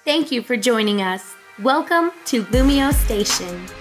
Thank you for joining us. Welcome to LumioseStation.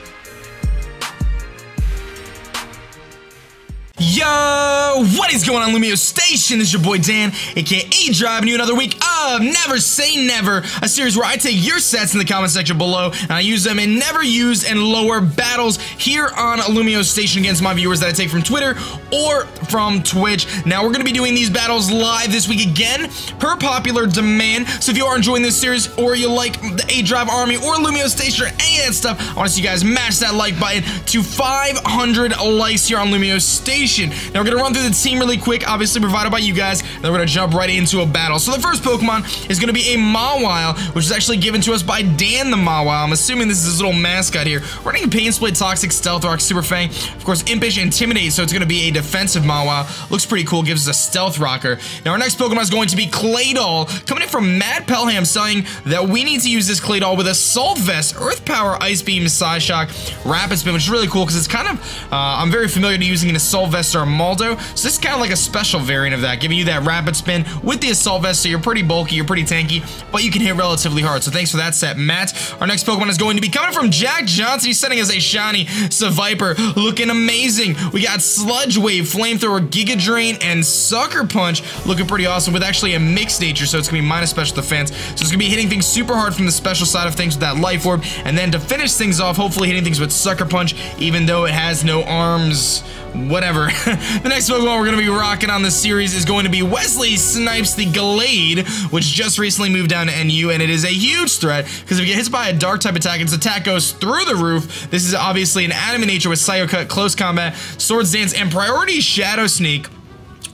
Yo, what is going on, LumioseStation? This is your boy Dan, aka aDrive, and you another week of Never Say Never, a series where I take your sets in the comment section below, and I use them in never used and lower battles here on LumioseStation against my viewers that I take from Twitter or from Twitch. Now, we're going to be doing these battles live this week again, per popular demand, so if you are enjoying this series, or you like the aDrive Army, or LumioseStation, or any of that stuff, I want to see you guys mash that like button to 500 likes here on LumioseStation. Now we're gonna run through the team really quick, obviously provided by you guys, and then we're gonna jump right into a battle. So the first Pokemon is gonna be a Mawile, which is actually given to us by Dan the Mawile. I'm assuming this is his little mascot here. We're running Pain Split, Toxic, Stealth Rock, Super Fang, of course Impish, Intimidate, so it's gonna be a defensive Mawile. Looks pretty cool, gives us a Stealth Rocker. Now our next Pokemon is going to be Claydol, coming in from Matt Pelham, saying that we need to use this Claydol with Assault Vest, Earth Power, Ice Beam, Psy Shock, Rapid Spin, which is really cool because it's kind of, I'm very familiar to using an Assault Vest or a Maldo, so this is kind of like a special variant of that, giving you that Rapid Spin with the Assault Vest, so you're pretty bulky, you're pretty tanky, but you can hit relatively hard, so thanks for that set, Matt. Our next Pokemon is going to be coming from Jack Johnson. He's sending us a shiny Seviper, looking amazing. We got Sludge Wave, Flamethrower, Giga Drain, and Sucker Punch, looking pretty awesome with actually a mixed nature, so it's going to be minus special defense, so it's going to be hitting things super hard from the special side of things with that Life Orb, and then to finish things off, hopefully hitting things with Sucker Punch, even though it has no arms. Whatever. The next Pokemon we're going to be rocking on this series is going to be Wesley Snipes the Gallade, which just recently moved down to NU, and it is a huge threat, because if you get hit by a dark type attack, its attack goes through the roof. This is obviously an adamant nature with Psycho Cut, Close Combat, Swords Dance, and Priority Shadow Sneak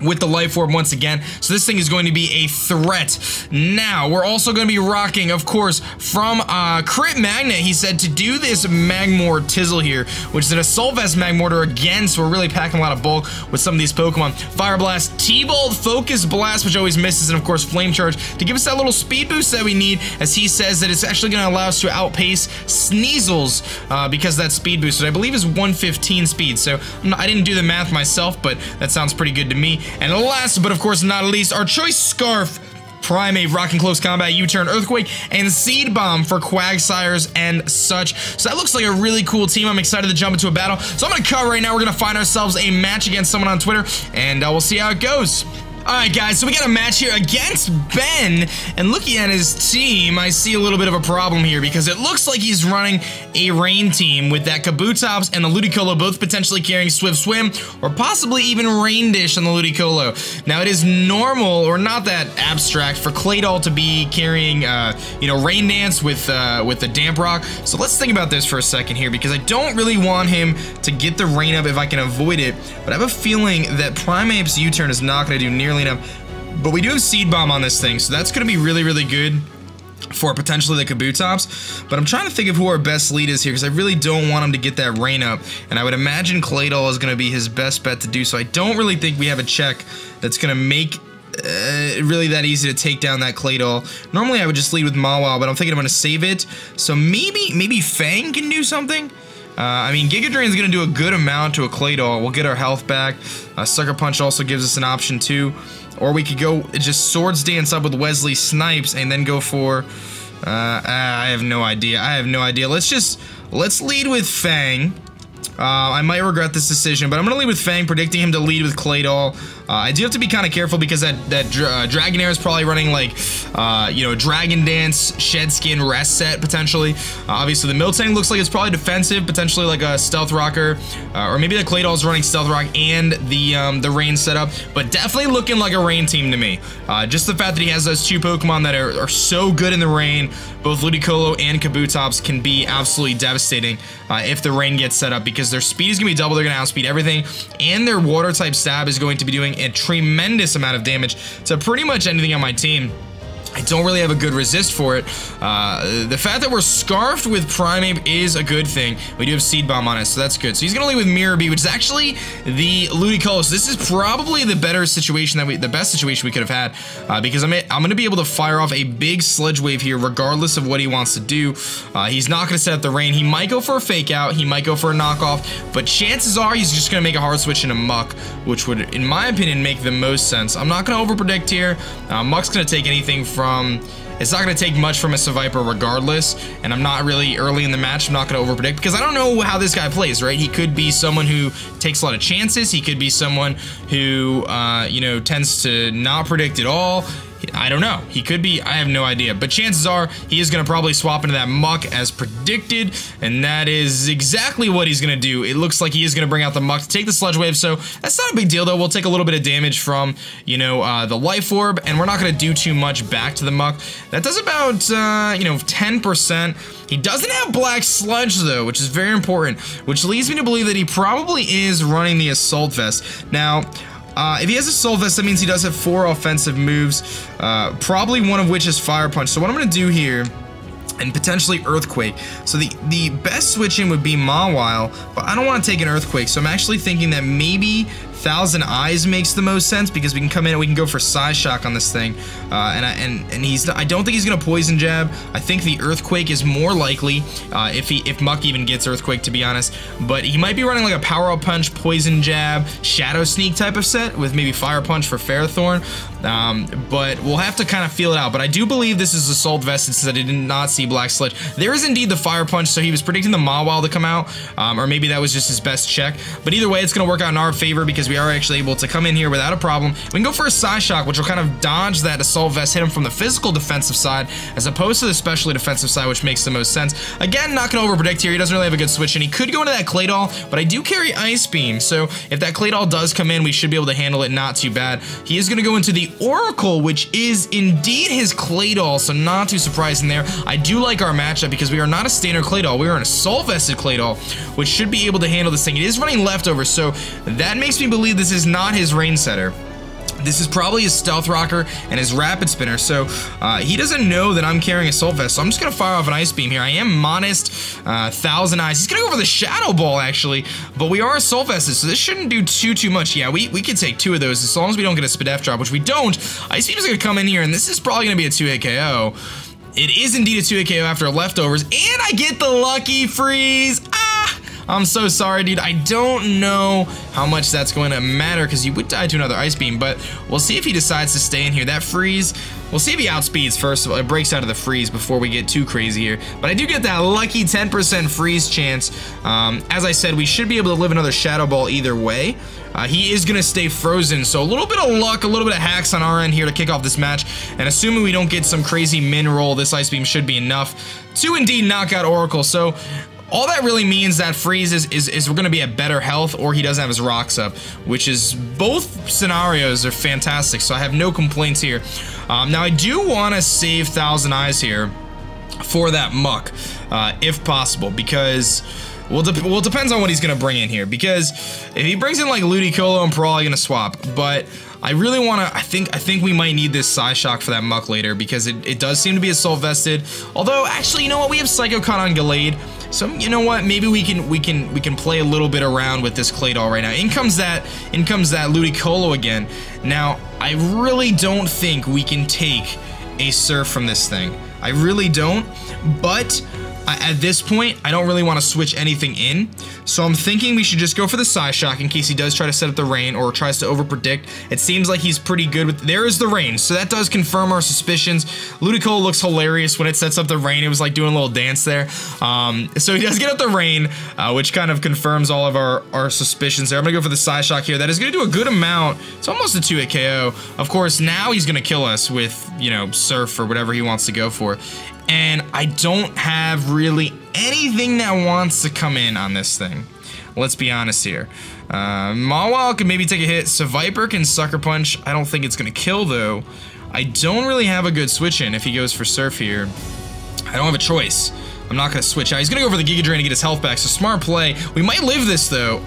with the Life Orb once again, so this thing is going to be a threat. Now, we're also going to be rocking, of course, from Crit Magnet. He said to do this Magmor Tizzle here, which is an Assault Vest Magmortar again, so we're really packing a lot of bulk with some of these Pokemon. Fire Blast, T-Bolt, Focus Blast, which always misses, and of course Flame Charge to give us that little speed boost that we need, as he says that it's actually going to allow us to outpace Sneasels because that speed boost, which I believe is 115 speed, so I didn't do the math myself, but that sounds pretty good to me. And last, but of course not least, our choice Scarf, Primate, Rocking Close Combat, U-Turn, Earthquake, and Seed Bomb for Quagsires and such. So that looks like a really cool team. I'm excited to jump into a battle. So I'm going to cut right now. We're going to find ourselves a match against someone on Twitter, and we'll see how it goes. Alright guys, so we got a match here against Ben, and looking at his team, I see a little bit of a problem here, because it looks like he's running a rain team with that Kabutops and the Ludicolo both potentially carrying Swift Swim, or possibly even Rain Dish on the Ludicolo. Now it is normal, or not that abstract, for Claydol to be carrying, you know, Rain Dance with the Damp Rock, so let's think about this for a second here, because I don't really want him to get the rain up if I can avoid it, but I have a feeling that Primate's U-Turn is not going to do nearly enough, but we do have Seed Bomb on this thing, so that's going to be really, really good for potentially the Kabutops, but I'm trying to think of who our best lead is here, because I really don't want him to get that rain up, and I would imagine Claydol is going to be his best bet to do so. I don't really think we have a check that's going to make really that easy to take down that Claydol. Normally I would just lead with Mawile, but I'm thinking I'm going to save it, so maybe Fang can do something? I mean, Giga Drain's gonna do a good amount to a Claydol. We'll get our health back. Sucker Punch also gives us an option too. Or we could go just Swords Dance up with Wesley Snipes and then go for... I have no idea. Let's lead with Fang. I might regret this decision, but I'm gonna lead with Fang, predicting him to lead with Claydol. I do have to be kind of careful because that Dragonair is probably running like, you know, Dragon Dance, Shed Skin, Rest Set, potentially. Obviously, the Miltank looks like it's probably defensive, potentially like a Stealth Rocker, or maybe the Claydol is running Stealth Rock and the Rain setup, but definitely looking like a Rain team to me. Just the fact that he has those two Pokemon that are so good in the rain, both Ludicolo and Kabutops can be absolutely devastating if the rain gets set up, because their speed is going to be double, they're going to outspeed everything, and their Water-type stab is going to be doing a tremendous amount of damage to pretty much anything on my team. I don't really have a good resist for it. The fact that we're scarfed with Primeape is a good thing. We do have Seed Bomb on us, so that's good. So he's gonna lead with Mirror Bee, which is actually the Ludicolo. So this is probably the better situation the best situation we could have had, because I'm gonna be able to fire off a big Sludge Wave here, regardless of what he wants to do. He's not gonna set up the rain. He might go for a Fake Out. He might go for a knockoff, but chances are he's just gonna make a hard switch into Muck, which would, in my opinion, make the most sense. I'm not gonna over predict here. Muck's gonna take anything from it's not going to take much from a Seviper regardless, and I'm not really early in the match. I'm not going to overpredict because I don't know how this guy plays, right? He could be someone who takes a lot of chances. He could be someone who, you know, tends to not predict at all. I don't know. He could be. I have no idea. But chances are he is going to probably swap into that muck as predicted, and that is exactly what he's going to do. It looks like he is going to bring out the muck to take the Sludge Wave, so that's not a big deal, though. We'll take a little bit of damage from, you know, the Life Orb, and we're not going to do too much back to the muck. That does about, you know, 10%. He doesn't have Black Sludge, though, which is very important, which leads me to believe that he probably is running the Assault Vest. Now, if he has Assault Vest, that means he does have 4 offensive moves, probably one of which is Fire Punch. So what I'm going to do here, and potentially Earthquake. So the best switch in would be Mawile, but I don't want to take an Earthquake. So I'm actually thinking that maybe Thousand Eyes makes the most sense because we can come in and we can go for Psy Shock on this thing. And he's I don't think he's gonna Poison Jab. I think the Earthquake is more likely if Muck even gets Earthquake, to be honest. But he might be running like a Power Up Punch, Poison Jab, Shadow Sneak type of set with maybe Fire Punch for Ferrothorn. But we'll have to kind of feel it out. But I do believe this is Assault Vested since I did not see Black Sludge. There is indeed the Fire Punch, so he was predicting the Mawile to come out, or maybe that was just his best check. But either way, it's going to work out in our favor because we are actually able to come in here without a problem. We can go for a Psy Shock, which will kind of dodge that Assault Vest, hit him from the physical defensive side, as opposed to the specially defensive side, which makes the most sense. Again, not going to overpredict here. He doesn't really have a good switch, and he could go into that Claydol, but I do carry Ice Beam, so if that Claydol does come in, we should be able to handle it not too bad. He is going to go into the Oracle, which is indeed his Claydol, so not too surprising there. I do like our matchup because we are not a standard Claydol. We are an Assault Vested Claydol, which should be able to handle this thing. It is running Leftovers, so that makes me believe this is not his Rain Setter. This is probably his Stealth Rocker and his Rapid Spinner, so he doesn't know that I'm carrying Assault Vest, so I'm just going to fire off an Ice Beam here. I am Modest, Thousand Eyes. He's going to go for the Shadow Ball, actually, but we are Assault Vested, so this shouldn't do too much. Yeah, we could take 2 of those as long as we don't get a Spadef drop, which we don't. Ice Beam is going to come in here, and this is probably going to be a 2-hit KO. It is indeed a 2-hit KO after Leftovers, and I get the Lucky Freeze. I'm so sorry, dude. I don't know how much that's going to matter because you would die to another Ice Beam, but we'll see if he decides to stay in here. That freeze, we'll see if he outspeeds first of all. It breaks out of the freeze before we get too crazy here. But I do get that lucky 10% freeze chance. As I said, we should be able to live another Shadow Ball either way. He is going to stay frozen, so a little bit of luck, a little bit of hacks on our end here to kick off this match, and assuming we don't get some crazy min roll, this Ice Beam should be enough to indeed knock out Oracle. So all that really means that freeze is we're going to be at better health, or he doesn't have his rocks up, which is both scenarios are fantastic, so I have no complaints here. Now I do want to save Thousand Eyes here for that muck, if possible, because well, it depends on what he's going to bring in here, because if he brings in like Ludicolo, I'm probably going to swap, but I really want to, I think we might need this Psy Shock for that muck later, because it does seem to be Assault Vested. Although, actually, you know what? We have Psycho Cut on Gallade, so you know what? Maybe we can play a little bit around with this Claydol right now. In comes that Ludicolo again. Now, I really don't think we can take a Surf from this thing. I really don't, but at this point, I don't really want to switch anything in, so I'm thinking we should just go for the Psy Shock in case he does try to set up the Rain or tries to overpredict. It seems like he's pretty good with— there is the Rain, so that does confirm our suspicions. Ludicolo looks hilarious when it sets up the Rain. It was like doing a little dance there. So he does get up the Rain, which kind of confirms all of our suspicions there. I'm gonna go for the Psy Shock here. That is gonna do a good amount. It's almost a 2-hit KO. Of course, now he's gonna kill us with, you know, Surf or whatever he wants to go for. And I don't have really anything that wants to come in on this thing. Let's be honest here. Mawile can maybe take a hit. Seviper can Sucker Punch. I don't think it's going to kill, though. I don't really have a good switch in if he goes for Surf here. I don't have a choice. I'm not going to switch out. He's going to go for the Giga Drain to get his health back, so smart play. We might live this, though.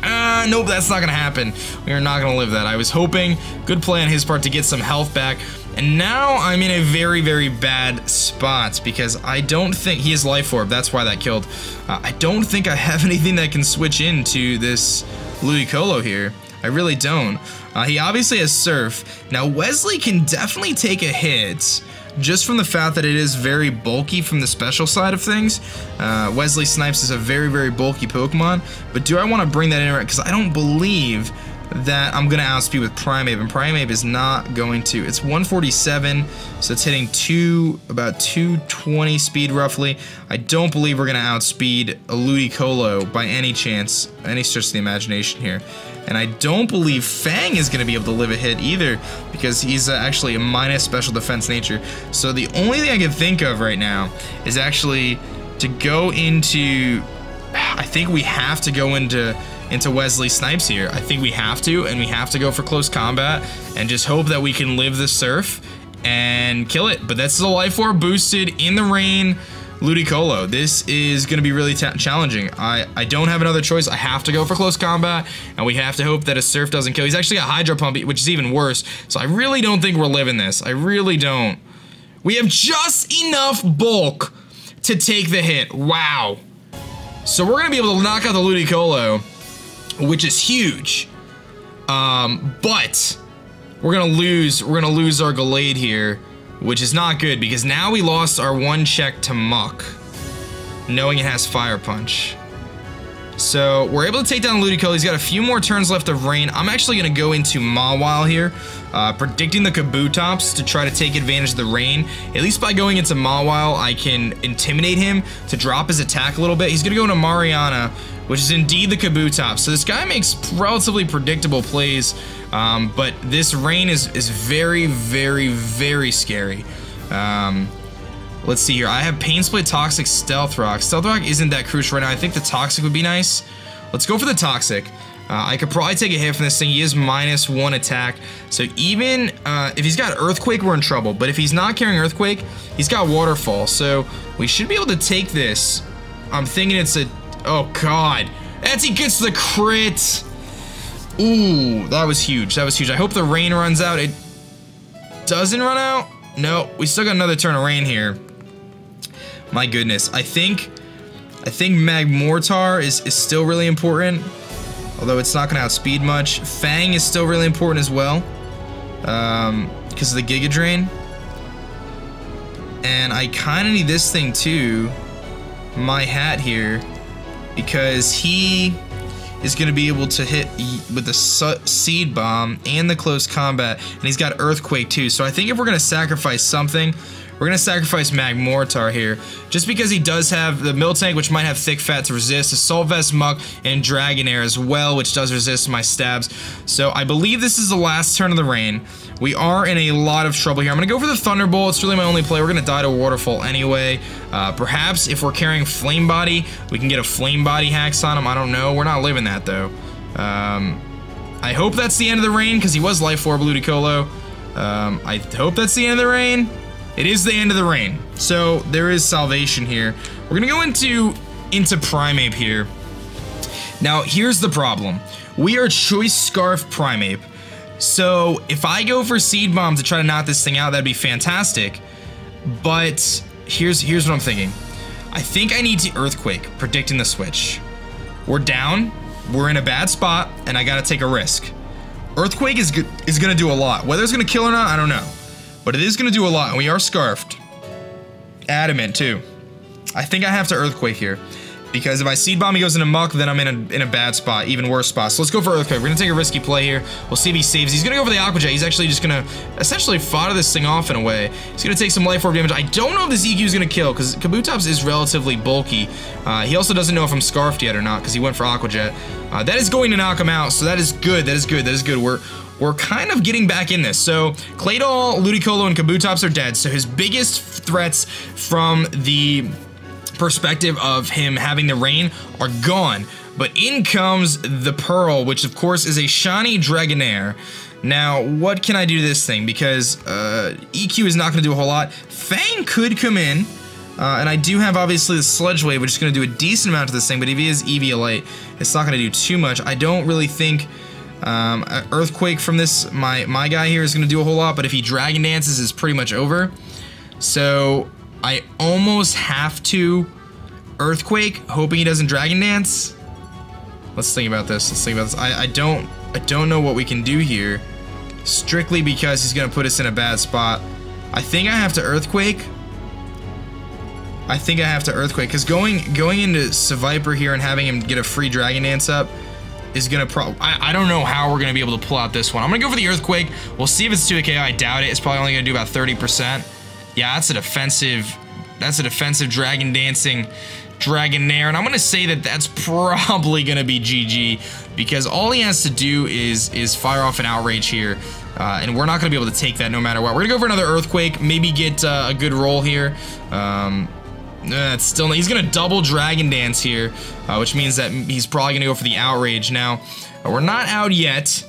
Nope, that's not going to happen. We are not going to live that. I was hoping. Good play on his part to get some health back. And now I'm in a very bad spot because I don't think— he has Life Orb, that's why that killed. I don't think I have anything that can switch into this Ludicolo here. I really don't. He obviously has Surf. Now Wesley can definitely take a hit just from the fact that it is very bulky from the special side of things. Wesley Snipes is a very bulky Pokemon, but do I want to bring that in? Because I don't believe that I'm gonna outspeed with Primeape, and Primeape is not going to. It's 147, so it's hitting about 220 speed roughly. I don't believe we're gonna outspeed a Ludicolo by any chance, any stretch of the imagination here. And I don't believe Fang is gonna be able to live a hit either, because he's actually a minus special defense nature. So the only thing I can think of right now is actually to go into, I think we have to go into Wesley Snipes here. I think we have to, and we have to go for close combat and just hope that we can live the surf and kill it. But that's a Life Orb boosted in the rain Ludicolo. This is going to be really challenging. I don't have another choice. I have to go for close combat, and we have to hope that a surf doesn't kill. He's actually got Hydro Pump, which is even worse. So I really don't think we're living this. I really don't. We have just enough bulk to take the hit. Wow. So we're going to be able to knock out the Ludicolo, which is huge. But we're gonna lose our Gallade here, which is not good, because now we lost our one check to Muck, knowing it has Fire Punch. So we're able to take down Ludicolo. He's got a few more turns left of Rain. I'm actually gonna go into Mawile here, predicting the Kabutops to try to take advantage of the Rain. At least by going into Mawile, I can intimidate him to drop his attack a little bit. He's gonna go into Mariana, which is indeed the Kabutops. So this guy makes relatively predictable plays, but this Rain is very, very, very scary. Let's see here. I have Pain Split, Toxic, Stealth Rock. Stealth Rock isn't that crucial right now. I think the Toxic would be nice. Let's go for the Toxic. I could probably take a hit from this thing. He is -1 attack. So even if he's got Earthquake, we're in trouble. But if he's not carrying Earthquake, he's got Waterfall. So we should be able to take this. I'm thinking it's a... Oh, God. He gets the crit. Ooh, that was huge. That was huge. I hope the Rain runs out. It doesn't run out. No, we still got another turn of Rain here. My goodness. I think Magmortar is still really important, although it's not going to outspeed much. Fang is still really important as well, because of the Giga Drain. And I kind of need this thing too, my hat here, because he is going to be able to hit with the Seed Bomb and the Close Combat, and he's got Earthquake too. So I think if we're going to sacrifice something, we're going to sacrifice Magmortar here, just because he does have the Miltank, which might have Thick Fat to resist, Assault Vest, Muck, and Dragonair as well, which does resist my stabs. So I believe this is the last turn of the Rain. We are in a lot of trouble here. I'm going to go for the Thunderbolt. It's really my only play. We're going to die to Waterfall anyway. Perhaps if we're carrying Flame Body, we can get a Flame Body hacks on him. I don't know. We're not living that, though. I hope that's the end of the Rain, because he was Life Orb Ludicolo. I hope that's the end of the Rain. It is the end of the Rain. So there is salvation here. We're going to go into Primeape here. Now, here's the problem. We are Choice Scarf Primeape. So if I go for Seed Bomb to try to knock this thing out, that'd be fantastic. But here's what I'm thinking. I think I need to Earthquake, predicting the switch. We're down, we're in a bad spot, and I gotta take a risk. Earthquake is gonna do a lot. Whether it's gonna kill or not, I don't know. But it is gonna do a lot, and we are Scarfed. Adamant too. I think I have to Earthquake here, because if I Seed Bomb, he goes into Muck, then I'm in a bad spot, even worse spot. So let's go for Earthquake. We're gonna take a risky play here. We'll see if he saves. He's gonna go for the Aqua Jet. He's actually just gonna essentially fodder this thing off in a way. He's gonna take some Life Orb damage. I don't know if this EQ is gonna kill, because Kabutops is relatively bulky. He also doesn't know if I'm Scarfed yet or not, because he went for Aqua Jet. That is going to knock him out, so that is good. That is good. That is good. We're kind of getting back in this. So Claydol, Ludicolo, and Kabutops are dead. So his biggest threats from the perspective of him having the Rain are gone. But in comes the Pearl, which of course is a shiny Dragonair. Now, what can I do to this thing? Because EQ is not going to do a whole lot. Fang could come in. And I do have, obviously, the Sludge Wave, which is going to do a decent amount to this thing. But if he is Eviolite, it's not going to do too much. I don't really think Earthquake from this, my guy here, is going to do a whole lot. But if he Dragon Dances, it's pretty much over. So I almost have to Earthquake, hoping he doesn't Dragon Dance. Let's think about this. Let's think about this. I don't know what we can do here, strictly because he's gonna put us in a bad spot. I think I have to Earthquake. I think I have to Earthquake, because going into Seviper here and having him get a free Dragon Dance up is gonna I don't know how we're gonna be able to pull out this one. I'm gonna go for the Earthquake. We'll see if it's 2 KO. I doubt it. It's probably only gonna do about 30%. Yeah, that's a defensive Dragon Dancing Dragonair, and I'm gonna say that that's probably gonna be GG, because all he has to do is fire off an Outrage here, and we're not gonna be able to take that no matter what. We're gonna go for another Earthquake, maybe get a good roll here. It's still, he's gonna double Dragon Dance here, which means that he's probably gonna go for the Outrage. Now, we're not out yet,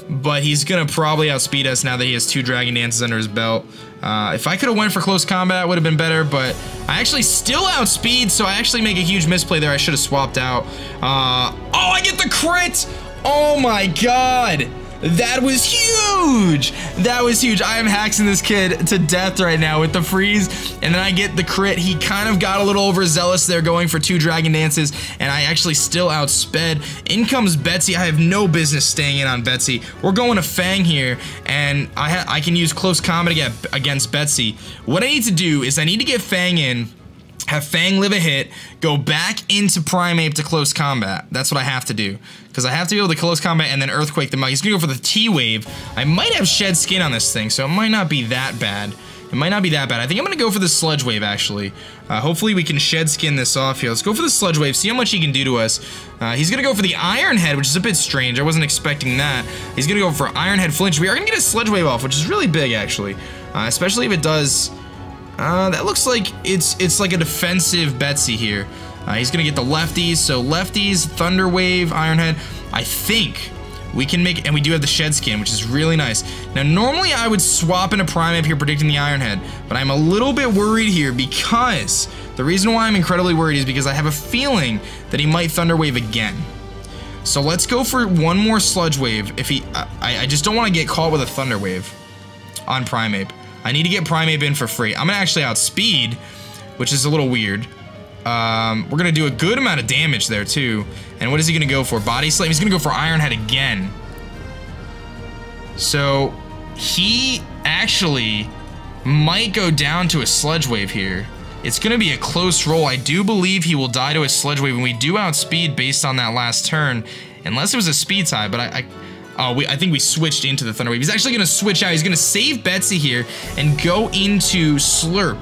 but he's gonna probably outspeed us now that he has 2 Dragon Dances under his belt. If I could have went for close combat, it would have been better, but I actually still outspeed, so I actually make a huge misplay there. I should have swapped out. Oh, I get the crit! Oh my god! That was huge! That was huge. I am hacking this kid to death right now with the freeze, and then I get the crit. He kind of got a little overzealous there going for 2 Dragon Dances, and I actually still outsped. In comes Betsy. I have no business staying in on Betsy. We're going to Fang here, and I can use close combat against Betsy. What I need to do is I need to get Fang in, have Fang live a hit, go back into Primeape to close combat. That's what I have to do, because I have to be able to close combat and then Earthquake the mug. He's gonna go for the T-Wave. I might have Shed Skin on this thing, so it might not be that bad. It might not be that bad. I think I'm gonna go for the Sludge Wave, actually. Hopefully we can Shed Skin this off here. Let's go for the Sludge Wave, see how much he can do to us. He's gonna go for the Iron Head, which is a bit strange. I wasn't expecting that. He's gonna go for Iron Head Flinch. We are gonna get a Sludge Wave off, which is really big, actually. Especially if it does... that looks like it's like a defensive Betsy here. He's gonna get the lefties, so lefties, Thunder Wave, Iron Head. I think we can make, and we do have the Shed Skin, which is really nice. Now, normally I would swap into Primeape here predicting the Iron Head, but I'm a little bit worried here because the reason why I'm incredibly worried is because I have a feeling that he might Thunder Wave again. So let's go for one more Sludge Wave. If he, I just don't want to get caught with a Thunder Wave on Primeape. I need to get Primeape in for free. I'm gonna actually outspeed, which is a little weird. We're gonna do a good amount of damage there too. And what is he gonna go for? Body Slam? He's gonna go for Iron Head again. So he actually might go down to a Sludge Wave here. It's gonna be a close roll. I do believe he will die to a Sludge Wave, and we do outspeed based on that last turn, unless it was a speed tie. But I think we switched into the Thunder Wave. He's actually gonna switch out. He's gonna save Betsy here and go into Slurp.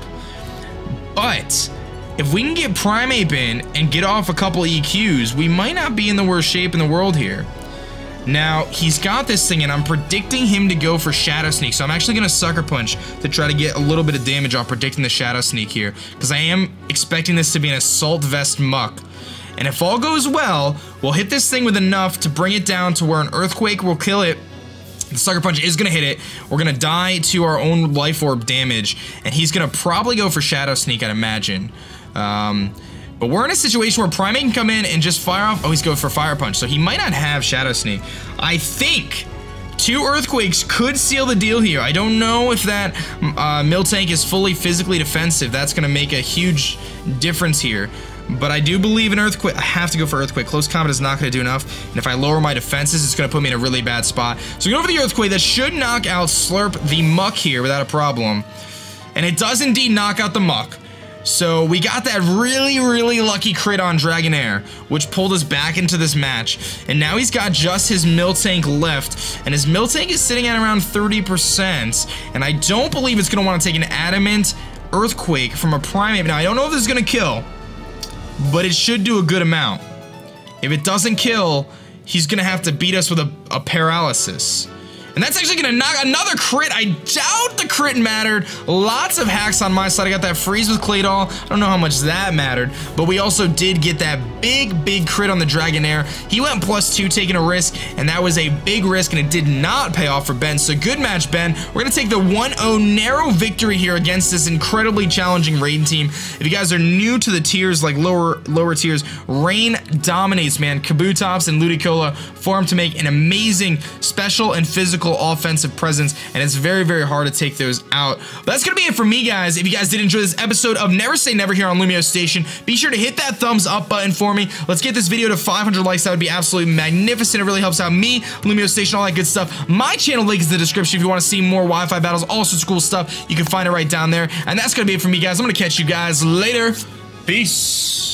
But if we can get Primeape in and get off a couple EQs, we might not be in the worst shape in the world here. Now, he's got this thing, and I'm predicting him to go for Shadow Sneak, so I'm actually gonna Sucker Punch to try to get a little bit of damage off predicting the Shadow Sneak here, because I am expecting this to be an Assault Vest Muck. And if all goes well, we'll hit this thing with enough to bring it down to where an Earthquake will kill it. The Sucker Punch is gonna hit it. We're gonna die to our own Life Orb damage, and he's gonna probably go for Shadow Sneak, I'd imagine. But we're in a situation where Primeape can come in and just fire off. Oh, he's going for Fire Punch, so he might not have Shadow Sneak. I think 2 Earthquakes could seal the deal here. I don't know if that Miltank is fully physically defensive. That's gonna make a huge difference here. But I do believe in Earthquake. I have to go for Earthquake. Close combat is not going to do enough. And if I lower my defenses, it's going to put me in a really bad spot. So we go for the Earthquake. That should knock out Slurp the Muck here without a problem. And it does indeed knock out the Muck. So we got that really, really lucky crit on Dragonair, which pulled us back into this match. And now he's got just his Miltank left. And his Miltank is sitting at around 30%. And I don't believe it's going to want to take an Adamant Earthquake from a Primeape. Now, I don't know if this is going to kill, but it should do a good amount. If it doesn't kill, he's gonna have to beat us with a paralysis. And that's actually gonna knock another crit. I doubt the crit mattered. Lots of hacks on my side. I got that freeze with Claydol. I don't know how much that mattered, but we also did get that big crit on the Dragonair. He went +2 taking a risk, and that was a big risk, and it did not pay off for Ben. So good match, Ben. We're gonna take the 1-0 narrow victory here against this incredibly challenging Raiden team. If you guys are new to the tiers, like lower tiers, Rain dominates, man. Kabutops and Ludicolo form to make an amazing special and physical offensive presence, and it's very, very hard to take those out. But that's gonna be it for me, guys. If you guys did enjoy this episode of Never Say Never here on LumioStation, be sure to hit that thumbs up button for me. Let's get this video to 500 likes. That would be absolutely magnificent. It really helps out me, LumioStation, all that good stuff. My channel link is in the description if you want to see more Wi-Fi battles, all sorts of cool stuff. You can find it right down there. And that's gonna be it for me, guys. I'm gonna catch you guys later. Peace.